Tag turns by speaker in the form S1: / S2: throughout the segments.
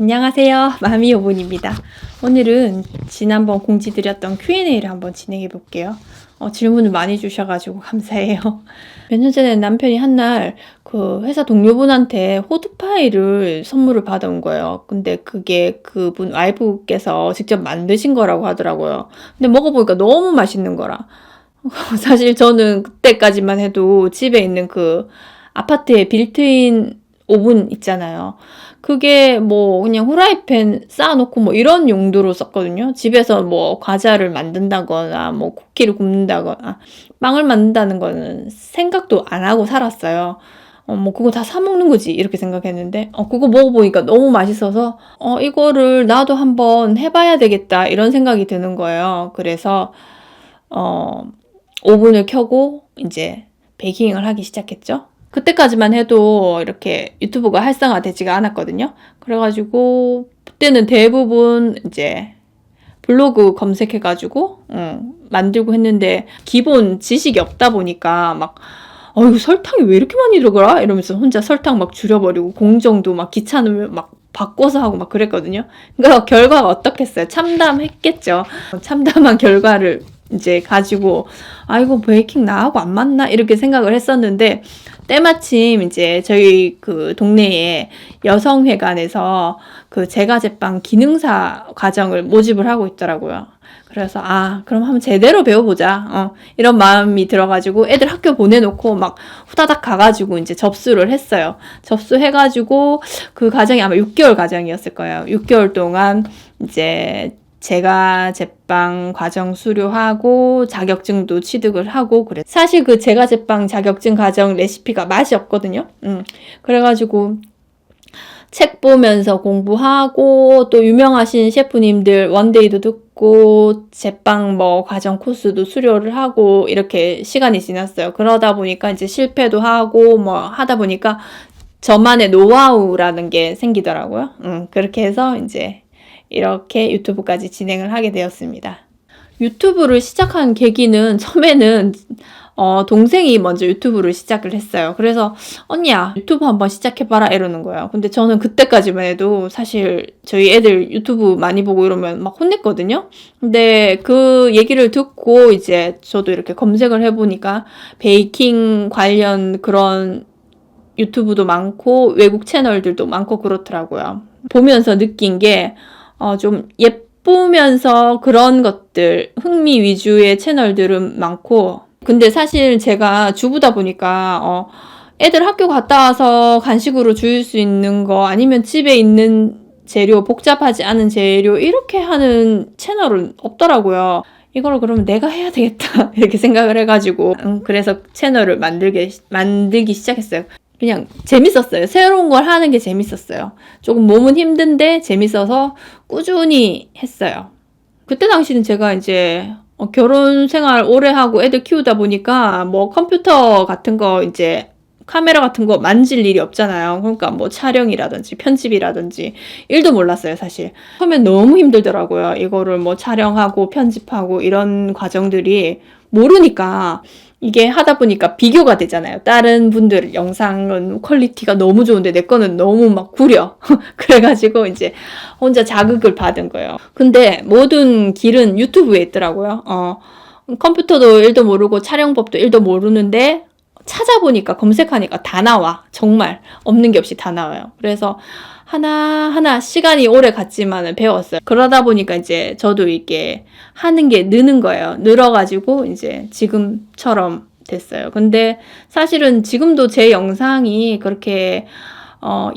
S1: 안녕하세요. 마미오분입니다. 오늘은 지난번 공지드렸던 Q&A를 한번 진행해 볼게요. 질문을 많이 주셔가지고 감사해요. 몇 년 전에 남편이 한날 그 회사 동료분한테 호두 파이를 선물을 받아온 거예요. 근데 그게 그분 와이프께서 직접 만드신 거라고 하더라고요. 근데 먹어보니까 너무 맛있는 거라. 사실 저는 그때까지만 해도 집에 있는 그 아파트에 빌트인 오븐 있잖아요. 그게 뭐 그냥 후라이팬 쌓아놓고 뭐 이런 용도로 썼거든요. 집에서 뭐 과자를 만든다거나 뭐 쿠키를 굽는다거나 빵을 만든다는 거는 생각도 안 하고 살았어요. 뭐 그거 다 사 먹는 거지 이렇게 생각했는데 그거 먹어보니까 너무 맛있어서 이거를 나도 한번 해봐야 되겠다 이런 생각이 드는 거예요. 그래서 오븐을 켜고 이제 베이킹을 하기 시작했죠. 그때까지만 해도 이렇게 유튜브가 활성화되지가 않았거든요. 그래가지고 그때는 대부분 이제 블로그 검색해가지고 만들고 했는데 기본 지식이 없다 보니까 막 이거 설탕이 왜 이렇게 많이 들어가라? 이러면서 혼자 설탕 막 줄여버리고 공정도 막 귀찮으면 막 바꿔서 하고 막 그랬거든요. 그러니까 결과가 어떻겠어요? 참담했겠죠. 참담한 결과를 이제 가지고 이거 베이킹 나하고 안 맞나? 이렇게 생각을 했었는데 때마침 이제 저희 그 동네에 여성회관에서 그 제과제빵 기능사 과정을 모집을 하고 있더라고요. 그래서 그럼 한번 제대로 배워보자. 이런 마음이 들어가지고 애들 학교 보내놓고 막 후다닥 가가지고 이제 접수를 했어요. 접수해가지고 그 과정이 아마 6개월 과정이었을 거예요. 6개월 동안 이제 제과제빵 과정 수료하고 자격증도 취득을 하고 그래. 사실 그 제과제빵 자격증 과정 레시피가 맛이 없거든요. 그래가지고 책 보면서 공부하고 또 유명하신 셰프님들 원데이도 듣고 제빵 뭐 과정 코스도 수료를 하고 이렇게 시간이 지났어요. 그러다 보니까 이제 실패도 하고 뭐 하다 보니까 저만의 노하우라는 게 생기더라고요. 그렇게 해서 이제 이렇게 유튜브까지 진행을 하게 되었습니다. 유튜브를 시작한 계기는 처음에는 동생이 먼저 유튜브를 시작을 했어요. 그래서 언니야 유튜브 한번 시작해봐라 이러는 거예요. 근데 저는 그때까지만 해도 사실 저희 애들 유튜브 많이 보고 이러면 막 혼냈거든요. 근데 그 얘기를 듣고 이제 저도 이렇게 검색을 해보니까 베이킹 관련 그런 유튜브도 많고 외국 채널들도 많고 그렇더라고요. 보면서 느낀 게 좀 예쁘면서 그런 것들 흥미 위주의 채널들은 많고 근데 사실 제가 주부다 보니까 애들 학교 갔다 와서 간식으로 줄 수 있는 거 아니면 집에 있는 재료 복잡하지 않은 재료 이렇게 하는 채널은 없더라고요. 이걸 그러면 내가 해야 되겠다 이렇게 생각을 해가지고 그래서 채널을 만들기 시작했어요. 그냥 재밌었어요. 새로운 걸 하는 게 재밌었어요. 조금 몸은 힘든데 재밌어서 꾸준히 했어요. 그때 당시는 제가 이제 결혼 생활 오래 하고 애들 키우다 보니까 뭐 컴퓨터 같은 거 이제 카메라 같은 거 만질 일이 없잖아요. 그러니까 뭐 촬영이라든지 편집이라든지 일도 몰랐어요, 사실. 처음엔 너무 힘들더라고요. 이거를 뭐 촬영하고 편집하고 이런 과정들이 모르니까 이게 하다 보니까 비교가 되잖아요. 다른 분들 영상은 퀄리티가 너무 좋은데 내 거는 너무 막 구려. 그래가지고 이제 혼자 자극을 받은 거예요. 근데 모든 길은 유튜브에 있더라고요. 컴퓨터도 1도 모르고 촬영법도 1도 모르는데 찾아보니까 검색하니까 다 나와. 정말 없는 게 없이 다 나와요. 그래서 하나하나 시간이 오래 갔지만 배웠어요. 그러다 보니까 이제 저도 이게 하는 게 느는 거예요. 늘어가지고 이제 지금처럼 됐어요. 근데 사실은 지금도 제 영상이 그렇게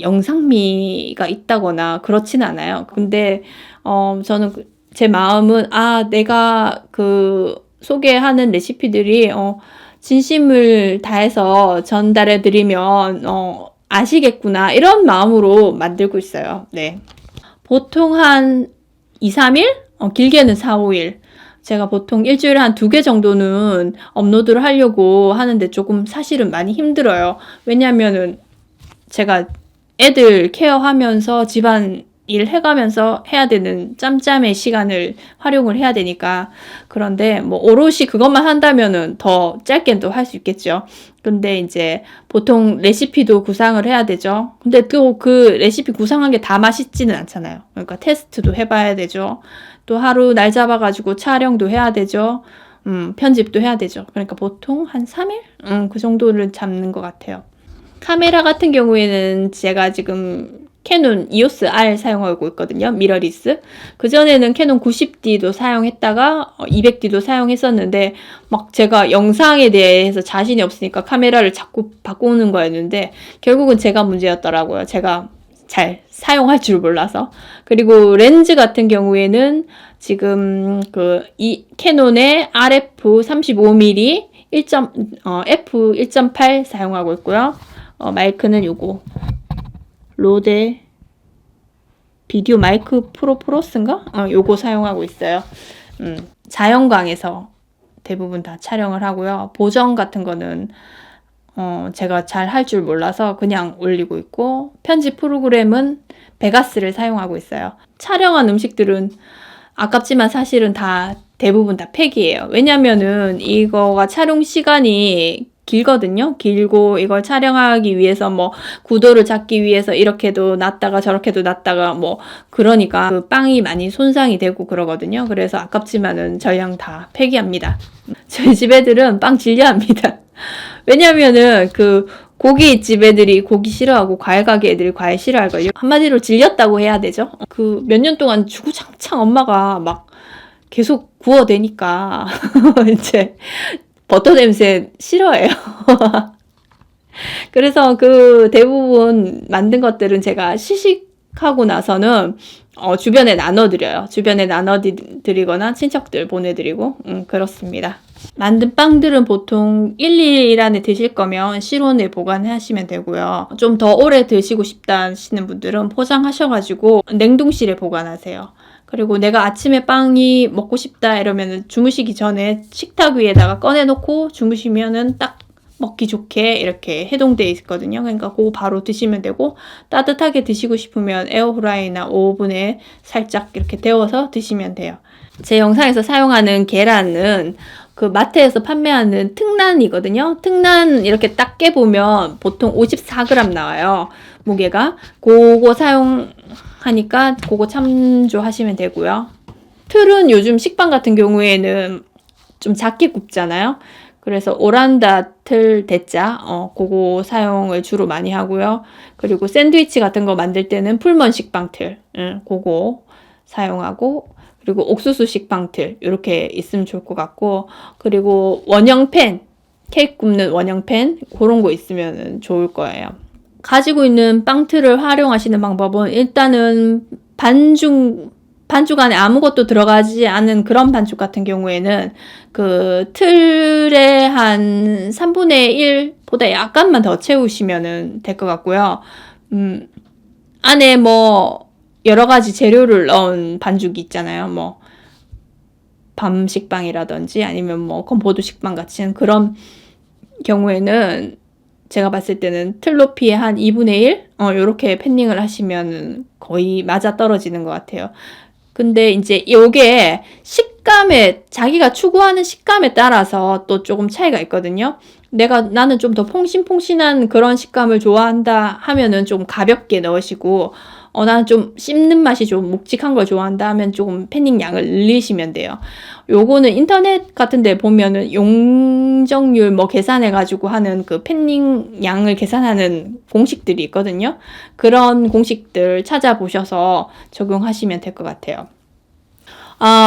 S1: 영상미가 있다거나 그렇진 않아요. 근데 저는 제 마음은 내가 그 소개하는 레시피들이 진심을 다해서 전달해 드리면 아시겠구나 이런 마음으로 만들고 있어요. 네. 보통 한 2, 3일? 길게는 4, 5일. 제가 보통 일주일에 한 2개 정도는 업로드를 하려고 하는데 조금 사실은 많이 힘들어요. 왜냐면은 제가 애들 케어하면서 집안 일해가면서 해야 되는 짬짬의 시간을 활용을 해야 되니까. 그런데 뭐 오롯이 그것만 한다면은 더 짧게도 할 수 있겠죠. 근데 이제 보통 레시피도 구상을 해야 되죠. 근데 또 그 레시피 구상한 게 다 맛있지는 않잖아요. 그러니까 테스트도 해봐야 되죠. 또 하루 날 잡아가지고 촬영도 해야 되죠. 편집도 해야 되죠. 그러니까 보통 한 3일? 그 정도를 잡는 것 같아요. 카메라 같은 경우에는 제가 지금 캐논 EOS R 사용하고 있거든요. 미러리스. 그전에는 캐논 90D도 사용했다가 200D도 사용했었는데 막 제가 영상에 대해서 자신이 없으니까 카메라를 자꾸 바꾸는 거였는데 결국은 제가 문제였더라고요. 제가 잘 사용할 줄 몰라서. 그리고 렌즈 같은 경우에는 지금 이 캐논의 RF 35mm f 1.8 사용하고 있고요. 마이크는 요거 로데 비디오 마이크 프로 플러스인가? 요거 사용하고 있어요. 자연광에서 대부분 다 촬영을 하고요. 보정 같은 거는 제가 잘 할 줄 몰라서 그냥 올리고 있고, 편집 프로그램은 베가스를 사용하고 있어요. 촬영한 음식들은 아깝지만 사실은 대부분 다 팩이에요. 왜냐면은 이거가 촬영 시간이 길거든요. 길고 이걸 촬영하기 위해서 뭐 구도를 잡기 위해서 이렇게도 놨다가 저렇게도 놨다가 뭐 그러니까 그 빵이 많이 손상이 되고 그러거든요. 그래서 아깝지만은 저희랑 다 폐기합니다. 저희 집 애들은 빵 질려합니다. 왜냐면은 고깃집 애들이 고기 싫어하고 과일 가게 애들이 과일 싫어할걸요. 한마디로 질렸다고 해야 되죠. 몇 년 동안 주구장창 엄마가 막 계속 구워대니까 이제 버터 냄새 싫어해요. 그래서 대부분 만든 것들은 제가 시식하고 나서는 주변에 나눠드려요. 주변에 나눠드리거나 친척들 보내드리고 그렇습니다. 만든 빵들은 보통 1일 안에 드실 거면 실온에 보관하시면 되고요. 좀 더 오래 드시고 싶다 하시는 분들은 포장하셔가지고 냉동실에 보관하세요. 그리고 내가 아침에 빵이 먹고 싶다 이러면은 주무시기 전에 식탁 위에다가 꺼내놓고 주무시면은 딱 먹기 좋게 이렇게 해동되어 있거든요. 그러니까 그거 바로 드시면 되고, 따뜻하게 드시고 싶으면 에어프라이나 오븐에 살짝 이렇게 데워서 드시면 돼요. 제 영상에서 사용하는 계란은 마트에서 판매하는 특란이거든요. 특란 이렇게 딱 깨보면 보통 54g 나와요. 무게가. 그거 사용하니까 그거 참조하시면 되고요. 틀은 요즘 식빵 같은 경우에는 좀 작게 굽잖아요. 그래서 오란다 틀 대짜 그거 사용을 주로 많이 하고요. 그리고 샌드위치 같은 거 만들 때는 풀먼 식빵 틀 그거 사용하고, 그리고 옥수수 식빵틀 이렇게 있으면 좋을 것 같고, 그리고 원형팬, 케이크 굽는 원형팬 그런 거 있으면 좋을 거예요. 가지고 있는 빵틀을 활용하시는 방법은 일단은 반죽 안에 아무것도 들어가지 않은 그런 반죽 같은 경우에는 틀의 한 3분의 1보다 약간만 더 채우시면 될 것 같고요. 안에 뭐 여러 가지 재료를 넣은 반죽이 있잖아요. 뭐 밤식빵이라든지 아니면 뭐 건포도 식빵 같은 그런 경우에는 제가 봤을 때는 틀 높이의 한 2분의 1? 요렇게 팬닝을 하시면 거의 맞아 떨어지는 것 같아요. 근데 이제 요게 식감에, 자기가 추구하는 식감에 따라서 또 조금 차이가 있거든요. 나는 좀 더 퐁신퐁신한 그런 식감을 좋아한다 하면은 좀 가볍게 넣으시고, 나는 좀 씹는 맛이 좀 묵직한 걸 좋아한다 하면 조금 팬닝 양을 늘리시면 돼요. 요거는 인터넷 같은 데 보면은 용적률 계산해가지고 하는 팬닝 양을 계산하는 공식들이 있거든요. 그런 공식들 찾아보셔서 적용하시면 될 것 같아요.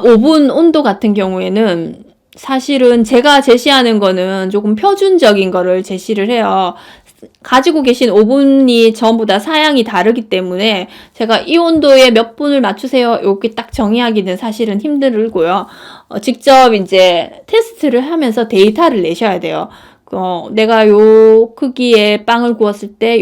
S1: 오븐 온도 같은 경우에는 사실은 제가 제시하는 거는 조금 표준적인 거를 제시를 해요. 가지고 계신 오븐이 전부 다 사양이 다르기 때문에 제가 이 온도에 몇 분을 맞추세요 이렇게 딱 정의하기는 사실은 힘들고요. 직접 이제 테스트를 하면서 데이터를 내셔야 돼요. 내가 요 크기의 빵을 구웠을 때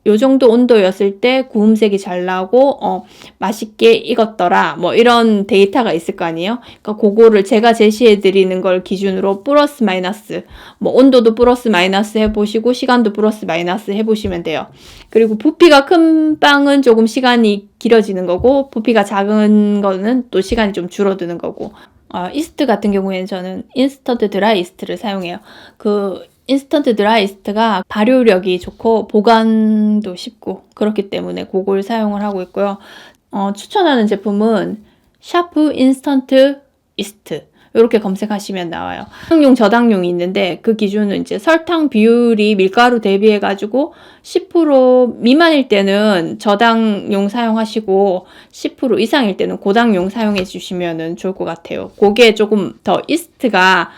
S1: 요 요 정도 온도였을 때 구움색이 잘 나고 맛있게 익었더라. 뭐 이런 데이터가 있을 거 아니에요. 그러니까 그거를 제가 제시해 드리는 걸 기준으로 플러스 마이너스, 뭐 온도도 플러스 마이너스 해보시고 시간도 플러스 마이너스 해보시면 돼요. 그리고 부피가 큰 빵은 조금 시간이 길어지는 거고, 부피가 작은 거는 또 시간이 좀 줄어드는 거고. 이스트 같은 경우에는 저는 인스턴트 드라이 이스트를 사용해요. 그 인스턴트 드라이 이스트가 발효력이 좋고 보관도 쉽고 그렇기 때문에 그걸 사용을 하고 있고요. 추천하는 제품은 샤프 인스턴트 이스트 이렇게 검색하시면 나와요. 저당용, 저당용이 있는데 그 기준은 이제 설탕 비율이 밀가루 대비해가지고 10% 미만일 때는 저당용 사용하시고 10% 이상일 때는 고당용 사용해 주시면 좋을 것 같아요. 그게 조금 더 이스트가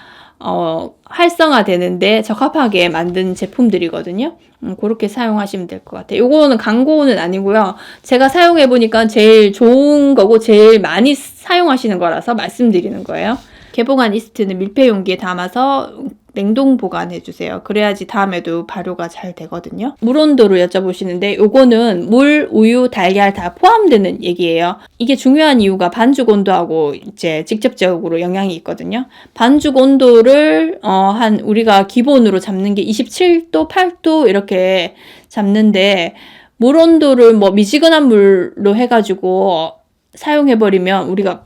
S1: 활성화되는데 적합하게 만든 제품들이거든요. 그렇게 사용하시면 될 것 같아요. 요거는 광고는 아니고요. 제가 사용해보니까 제일 좋은 거고 제일 많이 사용하시는 거라서 말씀드리는 거예요. 개봉한 이스트는 밀폐 용기에 담아서 냉동 보관해주세요. 그래야지 다음에도 발효가 잘 되거든요. 물 온도를 여쭤보시는데 요거는 물, 우유, 달걀 다 포함되는 얘기예요. 이게 중요한 이유가 반죽 온도하고 이제 직접적으로 영향이 있거든요. 반죽 온도를 우리가 기본으로 잡는 게 27도, 8도 이렇게 잡는데 물 온도를 뭐 미지근한 물로 해가지고 사용해버리면 우리가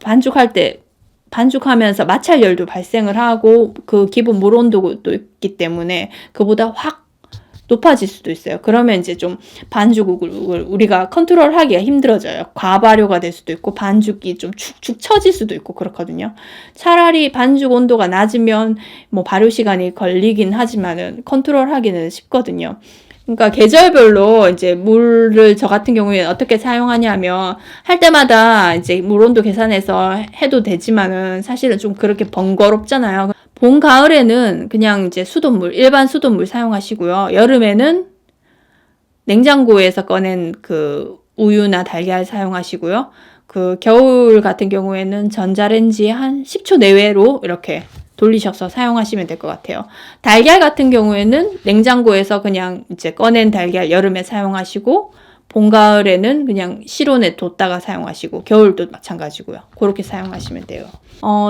S1: 반죽하면서 마찰열도 발생을 하고 그 기본 물 온도도 있기 때문에 그보다 확 높아질 수도 있어요. 그러면 이제 좀 반죽을 우리가 컨트롤하기가 힘들어져요. 과발효가 될 수도 있고 반죽이 좀 축축 처질 수도 있고 그렇거든요. 차라리 반죽 온도가 낮으면 뭐 발효 시간이 걸리긴 하지만은 컨트롤하기는 쉽거든요. 그러니까 계절별로 이제 물을 저 같은 경우에는 어떻게 사용하냐면 할 때마다 이제 물 온도 계산해서 해도 되지만은 사실은 좀 그렇게 번거롭잖아요. 봄, 가을에는 그냥 이제 수돗물, 일반 수돗물 사용하시고요. 여름에는 냉장고에서 꺼낸 그 우유나 달걀 사용하시고요. 그 겨울 같은 경우에는 전자레인지에 한 10초 내외로 이렇게 돌리셔서 사용하시면 될 것 같아요. 달걀 같은 경우에는 냉장고에서 그냥 이제 꺼낸 달걀 여름에 사용하시고 봄, 가을에는 그냥 실온에 뒀다가 사용하시고 겨울도 마찬가지고요. 그렇게 사용하시면 돼요.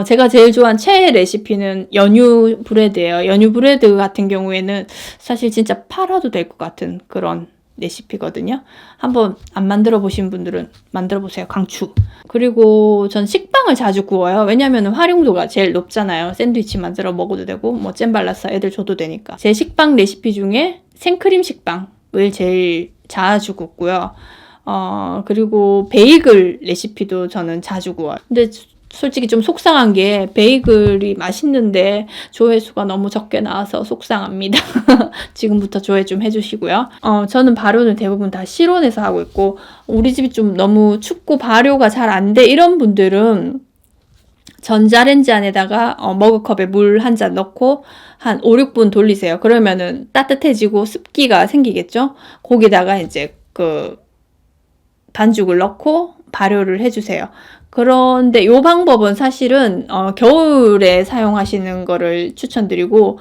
S1: 제가 제일 좋아하는 최애 레시피는 연유 브레드예요. 연유 브레드 같은 경우에는 사실 진짜 팔아도 될 것 같은 그런 레시피거든요. 한번 안 만들어 보신 분들은 만들어 보세요. 강추. 그리고 전 식빵을 자주 구워요. 왜냐면 활용도가 제일 높잖아요. 샌드위치 만들어 먹어도 되고 뭐 잼 발라서 애들 줘도 되니까. 제 식빵 레시피 중에 생크림 식빵을 제일 자주 굽고요. 그리고 베이글 레시피도 저는 자주 구워요. 근데 솔직히 좀 속상한 게 베이글이 맛있는데 조회수가 너무 적게 나와서 속상합니다. 지금부터 조회 좀 해주시고요. 저는 발효는 대부분 다 실온에서 하고 있고 우리 집이 좀 너무 춥고 발효가 잘 안 돼 이런 분들은 전자레인지 안에다가 머그컵에 물 한 잔 넣고 한 5, 6분 돌리세요. 그러면은 따뜻해지고 습기가 생기겠죠? 거기다가 이제 그 반죽을 넣고 발효를 해주세요. 그런데 이 방법은 사실은 겨울에 사용하시는 거를 추천드리고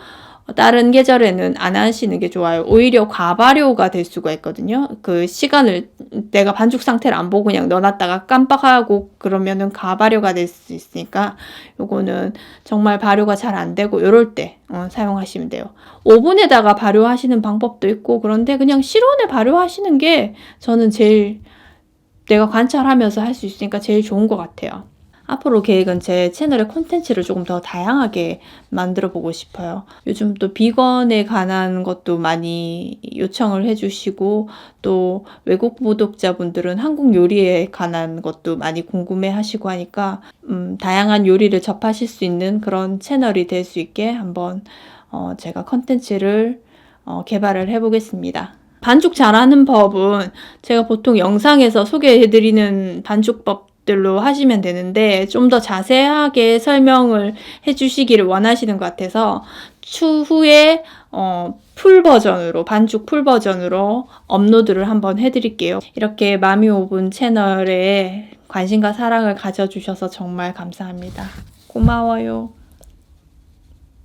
S1: 다른 계절에는 안 하시는 게 좋아요. 오히려 과발효가 될 수가 있거든요. 그 시간을 내가 반죽 상태를 안 보고 그냥 넣어놨다가 깜빡하고 그러면은 과발효가 될 수 있으니까 요거는 정말 발효가 잘 안 되고 요럴 때 사용하시면 돼요. 오븐에다가 발효하시는 방법도 있고 그런데 그냥 실온에 발효하시는 게 저는 제일 내가 관찰하면서 할 수 있으니까 제일 좋은 것 같아요. 앞으로 계획은 제 채널의 콘텐츠를 조금 더 다양하게 만들어 보고 싶어요. 요즘 또 비건에 관한 것도 많이 요청을 해주시고 또 외국 구독자분들은 한국 요리에 관한 것도 많이 궁금해 하시고 하니까 다양한 요리를 접하실 수 있는 그런 채널이 될 수 있게 한번 제가 콘텐츠를 개발을 해보겠습니다. 반죽 잘하는 법은 제가 보통 영상에서 소개해드리는 반죽법들로 하시면 되는데 좀 더 자세하게 설명을 해주시기를 원하시는 것 같아서 추후에 풀 버전으로 반죽 풀 버전으로 업로드를 한번 해드릴게요. 이렇게 마미오븐 채널에 관심과 사랑을 가져주셔서 정말 감사합니다. 고마워요.